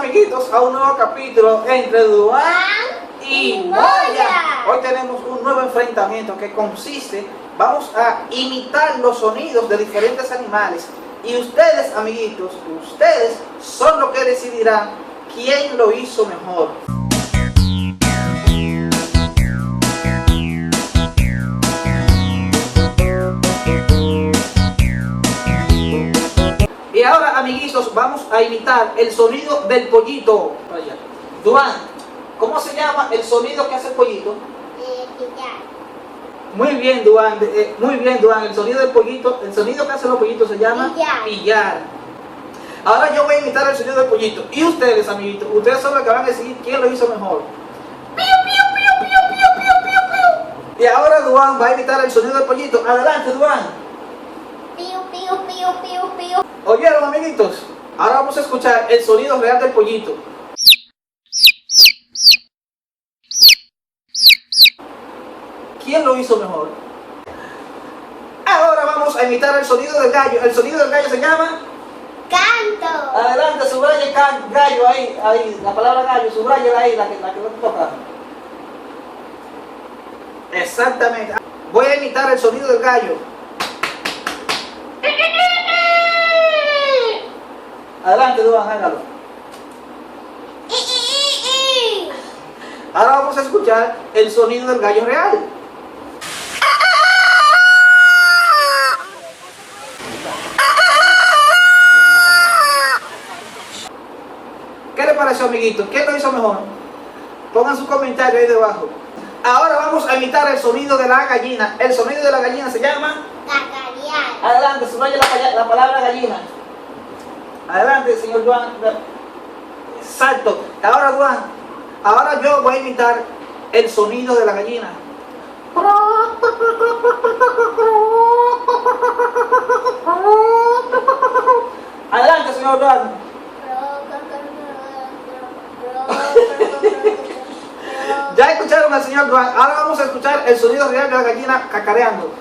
amiguitos a un nuevo capítulo entre Duan y Moya. Hoy tenemos un nuevo enfrentamiento que consiste, vamos a imitar los sonidos de diferentes animales. Y ustedes, amiguitos, ustedes son los que decidirán quién lo hizo mejor. Y ahora, amiguitos, vamos a imitar el sonido del pollito. Duan, ¿cómo se llama el sonido que hace el pollito? Pillar. Muy bien, Duan, muy bien, Duan. El sonido del pollito, el sonido que hacen los pollitos se llama pillar. Ahora yo voy a imitar el sonido del pollito. Y ustedes, amiguitos, ustedes son los que van a decidir quién lo hizo mejor. Y ahora Duan va a imitar el sonido del pollito. Adelante, Duan. ¿Oyeron, amiguitos? Ahora vamos a escuchar el sonido real del pollito. ¿Quién lo hizo mejor? Ahora vamos a imitar el sonido del gallo. El sonido del gallo se llama Canto. Adelante, subraya gallo ahí, la palabra gallo, subraya ahí, la que no toca. Exactamente. Voy a imitar el sonido del gallo. Adelante, Duan, hágalo. Ahora vamos a escuchar el sonido del gallo real. ¿Qué le pareció, amiguito? ¿Quién lo hizo mejor? Pongan su comentario ahí debajo. Ahora vamos a imitar el sonido de la gallina. El sonido de la gallina se llama Cacarear. Adelante, subraya la palabra gallina. Adelante, señor Duan. Exacto. Ahora, Duan, ahora yo voy a imitar el sonido de la gallina. Adelante, señor Duan. Ya escucharon al señor Duan. Ahora vamos a escuchar el sonido real de la gallina cacareando.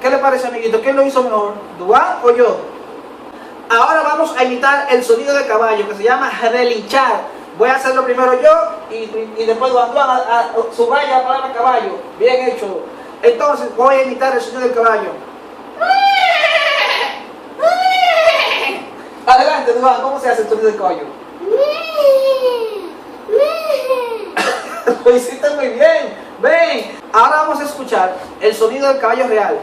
¿Qué le parece, amiguito? ¿Quién lo hizo mejor? ¿Duan o yo? Ahora vamos a imitar el sonido de caballo, que se llama relinchar. Voy a hacerlo primero yo y después Duan subraya la palabra caballo. Bien hecho. Entonces voy a imitar el sonido del caballo. Adelante, Duan, ¿cómo se hace el sonido del caballo? Lo hiciste muy bien. Ven. Ahora vamos a escuchar el sonido del caballo real.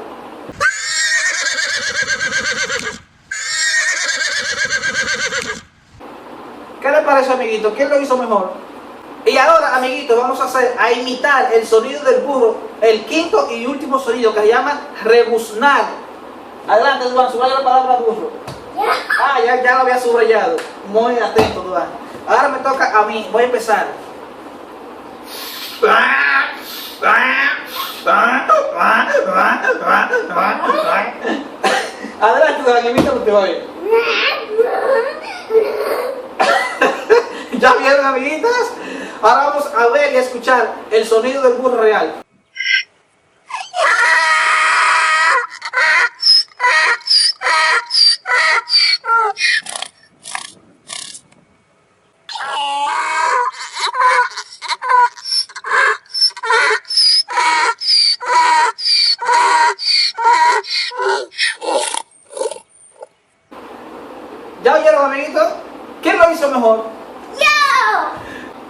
¿Qué le parece, amiguito? ¿Quién lo hizo mejor? Y ahora, amiguito, vamos a imitar el sonido del burro, el quinto y último sonido que se llama rebuznar. Adelante, Duan, subraya la palabra burro. Ya lo había subrayado. Muy atento, Duan. Ahora me toca a mí. Voy a empezar. Adelante, Duan, imítalo usted hoy. ¿Ya vieron, amiguitas? Ahora vamos a ver y a escuchar el sonido del burro real. ¿Ya oyeron, amiguitos? ¿Quién lo hizo mejor?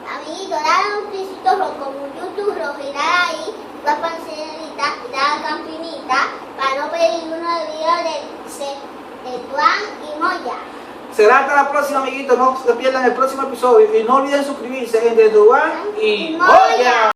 Amiguito, dale un pisito rojo como un YouTube rojo y dale ahí la pancerita y dale la campanita para no perder uno de videos de Duan y Moya. Será hasta la próxima, amiguitos. No se pierdan el próximo episodio y no olviden suscribirse en de Duan y Moya.